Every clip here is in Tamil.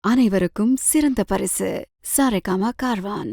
அனைவருக்கும் சிறந்த பரிசு சாரேகாமா கார்வான்.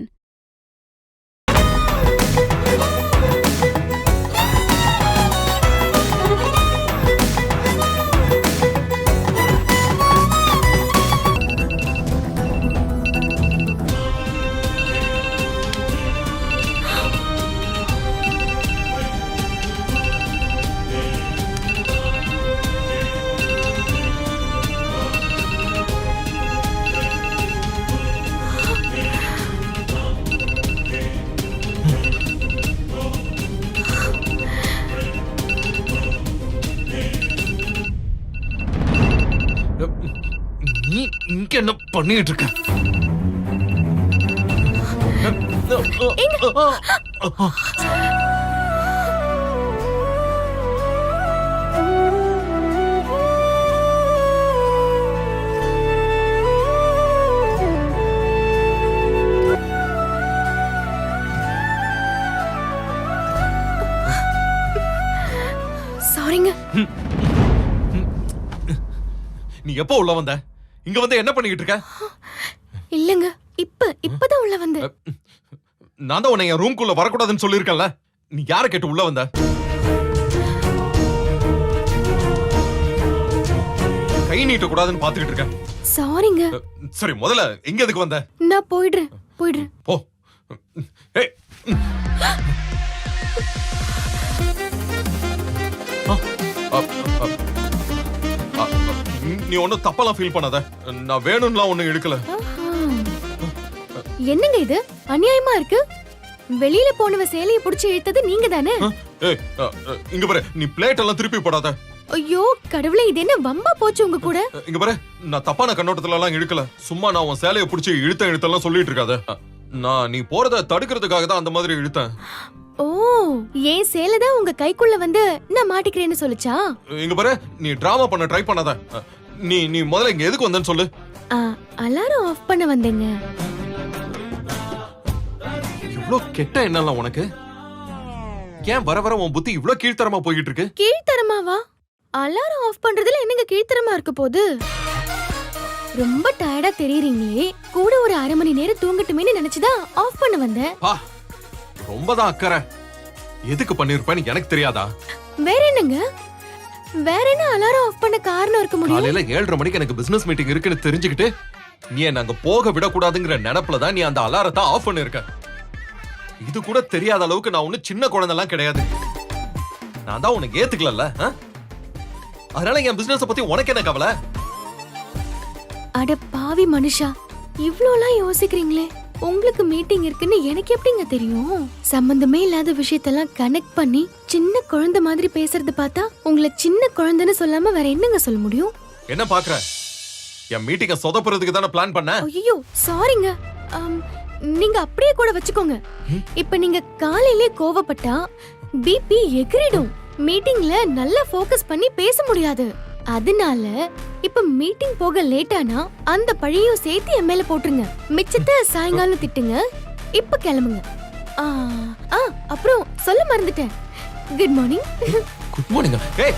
நீ இங்க என்ன பண்ணிட்டு இருக்க? சாரிங்க. நீ எப்போ உள்ள வந்த? இங்க வந்து என்ன பண்ணிட்டு இருக்க? இல்லங்க, இப்பதான் உள்ள வந்த. நான் தான் உன்னை என் ரூம்குள்ள வரக்கூடாதுன்னு சொல்லிருக்கேன்ல. நீ யார கேட்டு உள்ள வந்த? கை நீட்ட கூடாதுன்னு பாத்துக்கிட்டு இருக்க. சாரிங்க. சரி, முதல்ல எங்க எதுக்கு வந்த? நான் போயிடுறேன். போ. ஏய். நீ ஒன்னும் தப்பெல்லாம் ஃபீல் பண்ணாத. நான் வேணும்லாம் ஒன்னும் எடுக்கல. என்னங்க இது அநியாயமா இருக்கு? வெளியில போனவ சேலைய புடிச்சு இழுத்தது நீங்க தானே? ஏய், இங்க பாரு, நீ பிளேட் எல்லாம் திருப்பி போடாத. ஐயோ கடவுளே, இது என்ன வம்பா போச்சு உங்க கூட? இங்க பாரு, நான் தப்பான கண்ணோட்டத்துல எல்லாம் இழுக்கல. சும்மா நான் உன் சேலைய புடிச்சு இழுத்தெல்லாம் சொல்லிட்டு இருக்காத. நான் நீ போறத தடுக்கிறதுக்காக தான் அந்த மாதிரி இழுத்தேன். ஓ, ஏன் சேலை தான் உங்க கைக்குள்ள வந்து நான் மாட்டிக்கிறேன்னு சொல்லுச்சா? இங்க பாரு, நீ டிராமா பண்ண ட்ரை பண்ணாத. நீ முதல்ல இங்க எதுக்கு வந்தேன்னு சொல்லு. அலாரம் ஆஃப் பண்ண வந்தேங்க. இவ்ளோ கெட்ட எண்ணம் உனக்கு? ஏன் வர வர உன் புத்தி இவ்ளோ கீழ்த்தரமா போயிட்டு இருக்கு? கீழ்த்தரமாவா? அலாரம் ஆஃப் பண்றதுல என்னங்க கீழ்த்தரமா இருக்க போகுது? ரொம்ப டயர்டா தெரியுறீங்களே, கூட ஒரு அரை மணி நேரம் தூங்கட்டுமேன்னு நினைச்சுதான் ஆஃப் பண்ண வந்தேன். ரொம்பதான் அக்கறை. எதுக்கு பண்ணிருப்பேன்னு எனக்கு தெரியாதா? வேற என்னங்க? வேற என்ன அலாரம் ஆஃப் பண்ண காரணம் இருக்க முடியும்? காலையில 7:30 மணிக்கு எனக்கு பிசினஸ் மீட்டிங் இருக்குன்னு தெரிஞ்சுக்கிட்டு நீ என்ன அங்க போக விடக்கூடாதுங்கிற நினைப்புல தான் நீ அந்த அலாரத்தை ஆஃப் பண்ணிருக்க. இது கூட தெரியாத அளவுக்கு நான் ஒண்ணு சின்ன குழந்தைலாம் கிடையாது. நான் தான் உனக்கு ஏத்துக்கல. அதனால என் பிசினஸ் பத்தி உனக்கு என்ன கவலை? அட பாவி மனுஷா, இவ்ளோலாம் யோசிக்கிறீங்களே. உங்களுக்கு மீட்டிங் இருக்குன்னு எனக்கு எப்படிங்க தெரியும்? சம்பந்தமே இல்லாத விஷயத்தெல்லாம் கனெக்ட் பண்ணி சின்ன குழந்தை மாதிரி பேசுறது பார்த்தா உங்களை சின்ன குழந்தைன்னு சொல்லாம வேற என்னங்க சொல்ல முடியும்? என்ன பாக்குற? என் மீட்டிங்க சொதப்புறதுக்கு தானே பிளான் பண்ண. ஐயோ சாரிங்க. நீங்க அப்படியே கூட வச்சுக்கோங்க. இப்ப நீங்க காலையிலே கோவப்பட்டா பிபி எகிரிடும். மீட்டிங்ல நல்லா ஃபோக்கஸ் பண்ணி பேச முடியாது. அதனால இப்ப மீட்டிங் போக லேட்டானா அந்த பழியும் சேர்த்து என் மேல போட்டுருங்க. மிச்சத்தை சாயங்காலம் திட்டுங்க. இப்ப கிளம்புங்க. அப்புறம் சொல்ல மறந்துட்டேன். Good morning. Good morning. ஏய்,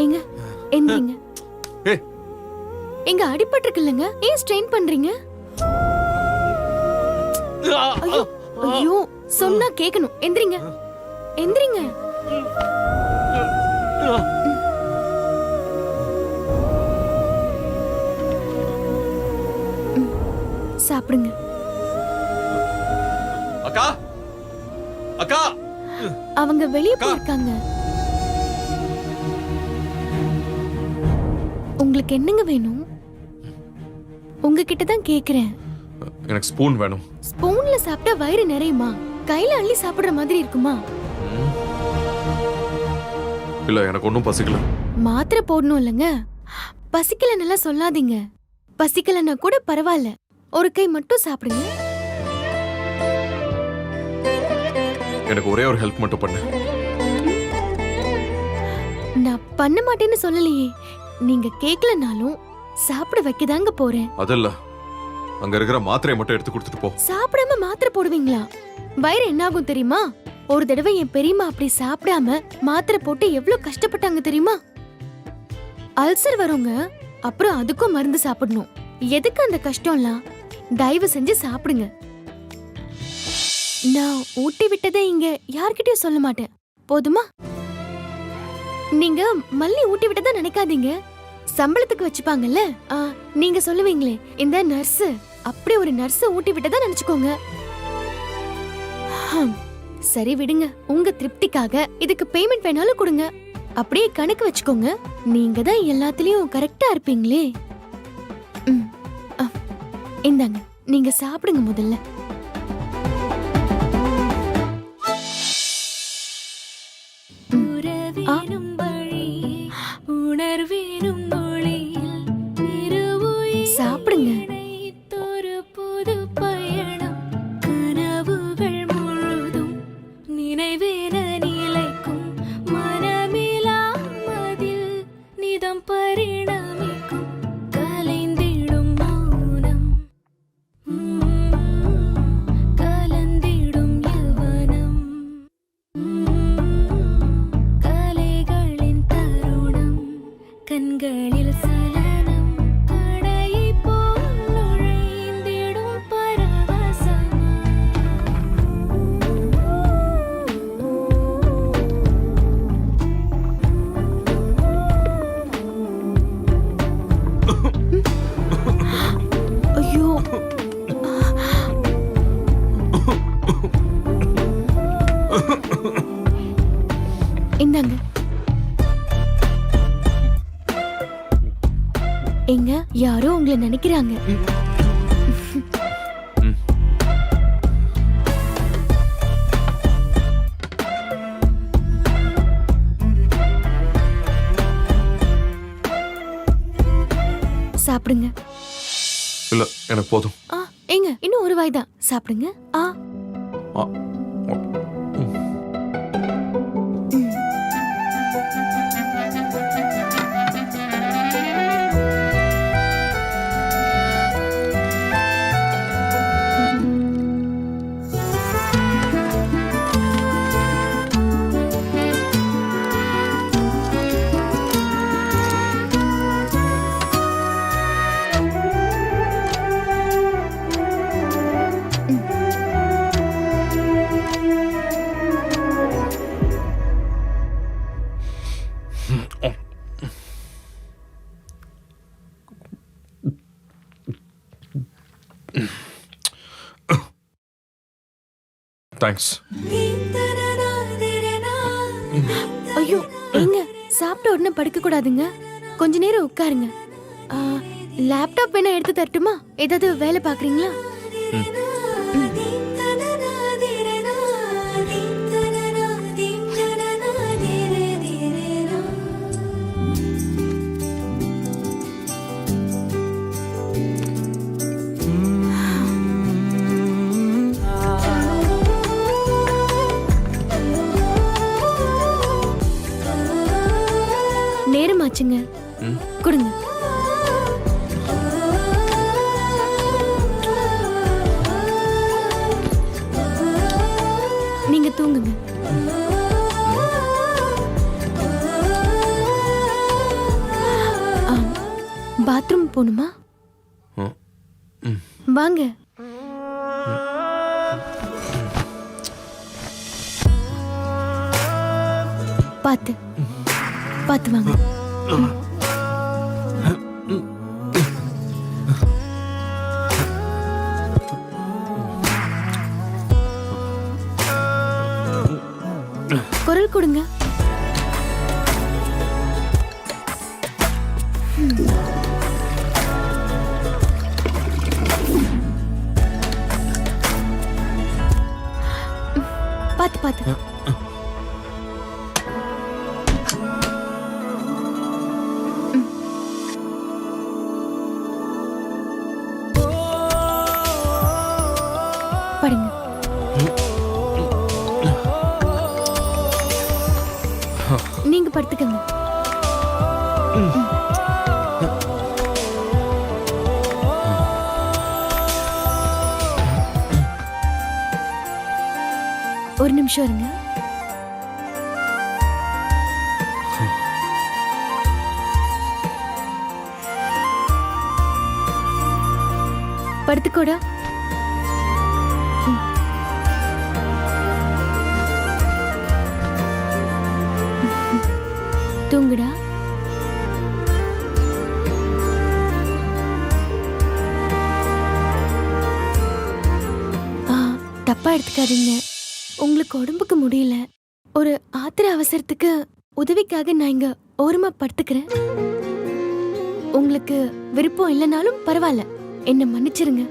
எங்க எந்திரிங்க. எங்க அடிபட்டு இருக்குல்லங்க, ஏன் ஸ்ட்ரெயின் பண்றீங்க? ஐயோ சொன்னா கேக்கணும். எந்திரிங்க எந்திரிங்க. சாப்பிடுங்க. அக்கா, அக்கா, அவங்க வெளிய போயிருக்காங்க. உங்களுக்கு என்னங்க வேணும்? உங்ககிட்ட தான் கேக்குறேன். எனக்கு ஸ்பூன் வேணும். ஸ்பூன்ல சாப்பிட்டா வயிறு நிறையுமா? கையில அள்ளி சாப்பிடுற மாதிரி இருக்குமா? இல்ல, எனக்கு ஒன்னும் பசிக்கல. மாத்திரை போடணும் இல்லங்க. பசிக்கலன்னு சொல்லாதீங்க. பசிக்கலன்னா கூட பரவாயில்ல, ஒரு கை மட்டும் சாப்பிடுங்க. எனக்கு ஒரே ஒரு ஹெல்ப் மட்டும் பண்ணு. நான் பண்ண மாட்டேன்னு சொல்லலையே. நீங்க கேக்கலனாலும் சாப்பிட வைக்கதாங்க போறேன். அதல்ல, அங்க இருக்கிற மாத்திரையை மட்டும் எடுத்து கொடுத்துட்டு போ. சாப்பிடாம மாத்திரை போடுவீங்களா? வயிறு என்ன ஆகும் தெரியுமா? ஒரு தடவை என் பெரியம்மா அப்படி சாப்பிடாம மாத்திரை போட்டு எவ்வளவு கஷ்டப்பட்டாங்க தெரியுமா? அல்சர் வருங்க. அப்புறம் அதுக்கும் மருந்து சாப்பிடணும். எதுக்கு அந்த கஷ்டம்லாம்? தயவு செஞ்சு சாப்பிடுங்க. நான் ஊட்டி விட்டதை இங்க யார்கிட்டயும் சொல்ல மாட்டேன். போதுமா? நீங்க மல்லி ஊட்டி விட்டதா நினைக்காதீங்க. சம்பளத்துக்கு வச்சுப்பாங்கல்ல, நீங்க சொல்லுவீங்களே இந்த நர்ஸ், அப்படி ஒரு நர்ஸ் ஊட்டி விட்டதா நினைச்சுக்கோங்க. சரி விடுங்க, உங்க திருப்திக்காக இதுக்கு பேமெண்ட் வேணாலும் கொடுங்க. அப்படியே கணக்கு வச்சுக்கோங்க. நீங்க தான் எல்லாத்துலயும் கரெக்டா இருப்பீங்களே. இந்தாங்க, நீங்க சாப்பிடுங்க முதல்ல. சாப்பிடுங்க. இந்தாங்க. எங்க யாரோ உங்களை நினைக்கிறாங்க. சாப்பிடுங்க. இல்ல, எனக்கு போதும். ஏங்க இன்னும் ஒரு வாய் தான் சாப்பிடுங்க. தேங்க்ஸ். ஐயோ, ஏங்க சாப்பிட்ட உடனே படுக்க கூடாதுங்க. கொஞ்ச நேரம் உட்காருங்க. லேப்டாப் வேணா எடுத்து தரட்டுமா? ஏதாவது வேலை பாக்குறீங்களா? நேரமாச்சுங்க, கொடுங்க. நீங்க தூங்குங்க. பாத்ரூம் போணுமா? வாங்க. பாத்து பாத்து வாங்க. குரல் கொடுங்க. பாத்து பாத்து. படுங்க. நீங்க படுத்துக்கங்க. ஒரு நிமிஷம் இருங்க. படுத்துக்கோடா. தூங்குடா. தப்பா எடுத்துக்காதீங்க. உங்களுக்கு உடம்புக்கு முடியல. ஒரு ஆத்திர அவசரத்துக்கு உதவிக்காக நான் இங்க ஓரமா படுத்துக்கிறேன். உங்களுக்கு விருப்பம் இல்லைனாலும் பரவாயில்ல, என்ன மன்னிச்சிருங்க.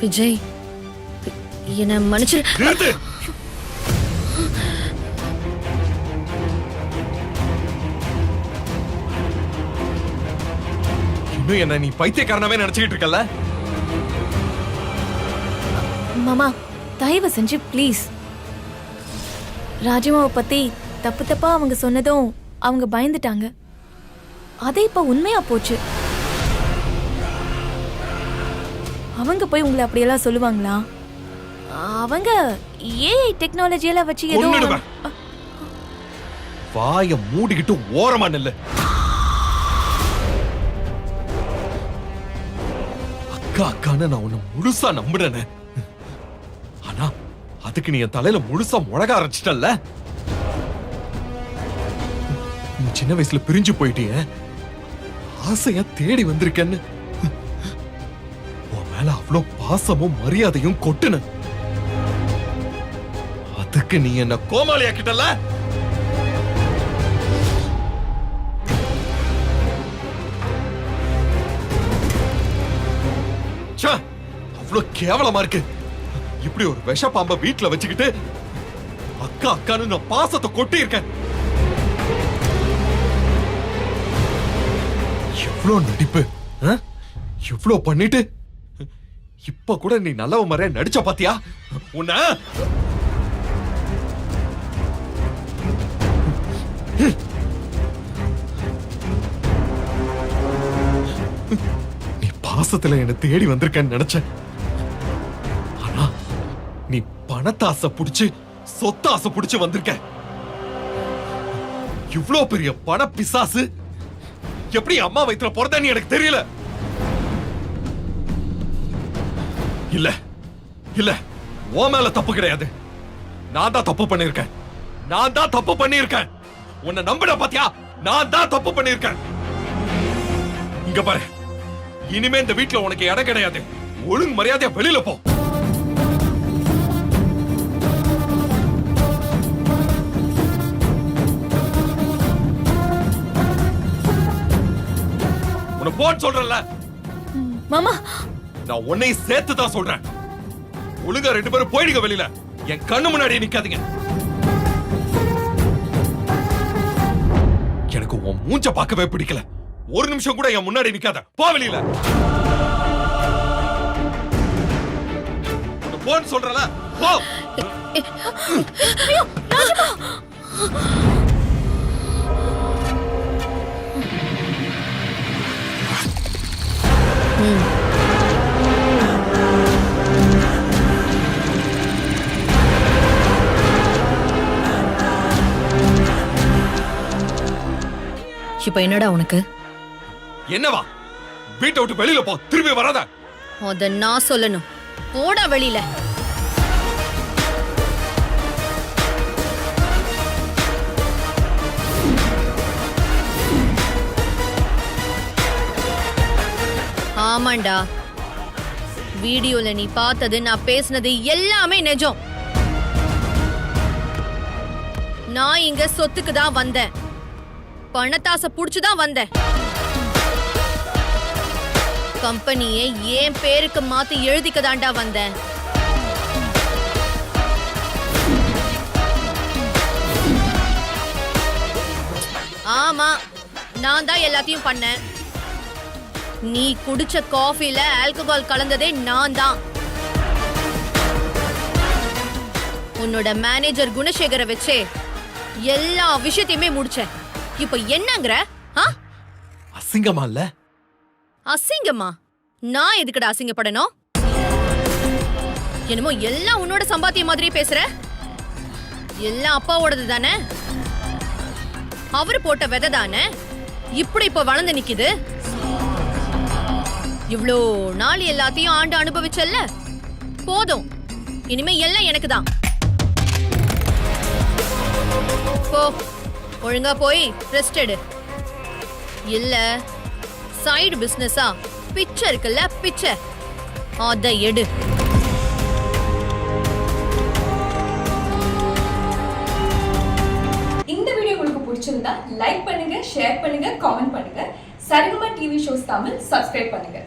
விஜய், என்ன மன்னிச்சிரு. நிறுத்து. இன்னும் என்ன நீ பைத்தியக்காரனாவே நினைச்சுக்கிட்டு இருக்கல? மாமா, தயவு செஞ்சு ப்ளீஸ். ராஜிமாவை பத்தி தப்பு தப்பா அவங்க சொன்னதும் அவங்க பயந்துட்டாங்க. அதே இப்ப உண்மையா போச்சு. அவங்க போய் உங்களை அப்படியெல்லாம் சொல்லுவாங்களா? அவங்க ஏஐ டெக்னாலஜியெல்லாம் வச்சு ஏதோ வாய மூடிக்கிட்டு ஓரமா நில்லு. அக்கா அக்கான்னு நான் உன்னை முழுசா நம்புறேன்னு, ஆனா அதுக்கு நீ என் தலையில முழுசா முழக ஆரம்பிச்சிட்டல்ல. நீ சின்ன வயசுல பிரிஞ்சு போயிட்டிய, ஆசையா தேடி வந்திருக்கேன்னு மேல அவ்வளோ பாசமும் மரியாதையும் கொட்டுன. அதுக்கு நீ என்ன கோமாளியாக்கிட்டல. அவ்வளவு கேவலமா இருக்கு. இப்படி ஒரு விஷ பாம்ப வீட்டுல வச்சுக்கிட்டு அக்கா அக்கான்னு நான் பாசத்தை கொட்டி இருக்கேன். எவ்வளவு நடிப்பு, எவ்வளவு பண்ணிட்டு இப்ப கூட நீ நல்லவ மாதிரியா நடிச்ச பாத்தியா? உன்ன நீ பாசத்துல என்ன தேடி வந்திருக்கன்னு நினைச்ச. ஆனா நீ பணத்தாசை புடிச்சு சொத்தாசை புடிச்சு வந்திருக்க. இவ்ளோ பெரிய பண பிசாசு எப்படி அம்மா வயித்துல பிறந்தன்னு எனக்கு தெரியல. இல்ல இல்ல, உன் மேல தப்பு கிடையாது. நான் தான் தப்பு பண்ணிருக்கேன். நான் தான் தப்பு பண்ணிருக்கேன். உன்னை நம்பின பாத்தியா? நான் தான் தப்பு பண்ணிருக்கேன். இங்க பாரு, இனிமே இந்த வீட்டுல உனக்கு இடம் கிடையாது. ஒழுங்கு மரியாதையா வெளியில போ. உன்னை போன்னு சொல்றல மாமா. நான் உன்னையும் சேர்த்து தான் சொல்றேன். ஒழுங்கா 2 பேரும் போயிடுங்க வெளியில. என் கண்ணு முன்னாடி நிக்காதீங்க. எனக்கு உன் மூஞ்ச பார்க்கவே பிடிக்கல. ஒரு நிமிஷம் கூட என் முன்னாடி நிக்காத. போ வெளியில. போன்னு சொல்றல, போ. இப்ப என்னடா உனக்கு? என்னவா? வீட்டை விட்டு வெளியில போ. திரும்பி வராத. அத நான் சொல்லணும். போடா வெளியில. ஆமாண்டா, வீடியோல நீ பார்த்தது நான் பேசினது எல்லாமே நிஜம். நான் இங்க சொத்துக்கு தான் வந்தேன், பணத்தாசை புடிச்சுதான் வந்தேன். கம்பெனியை என் பேருக்கு மாத்தி எழுதிக்க தாண்டா வந்தேன். ஆமா, நான் தான் எல்லாத்தையும் பண்ணேன். நீ குடிச்ச காஃபில ஆல்கஹால் கலந்ததே நான் தான். உன்னோட மேனேஜர் குணசேகர வச்சே எல்லா விஷயத்தையுமே முடிச்சேன். இப்ப என்னங்கற? அசிங்கமா இல்ல? அசிங்கமா? நான் எதுக்குடா அசிங்கப்படணும்? என்னமோ எல்லாம் உன்னோட சம்பாத்தியம் மாதிரி பேசுற. எல்லாம் அப்பாவோடது தானே, அவரு போட்ட விதை தானே இப்ப வளர்ந்து நிக்குது. இவ்ளோ நாள் எல்லாத்தையும் ஆண்டு அனுபவிச்சல்ல, போதும். இனிமே எல்லாம் எனக்கு தான். போ, ஒழுங்கா போய் ரெஸ்ட் எடு. இல்ல சைடு பிசினஸா பிச்சை இருக்குல்ல, பிச்சை அத எடு. இந்த வீடியோ உங்களுக்கு பிடிச்சிருந்தா லைக் பண்ணுங்க, ஷேர் பண்ணுங்க, காமெண்ட் பண்ணுங்க. Saregama TV shows Tamil subscribe பண்ணுங்க.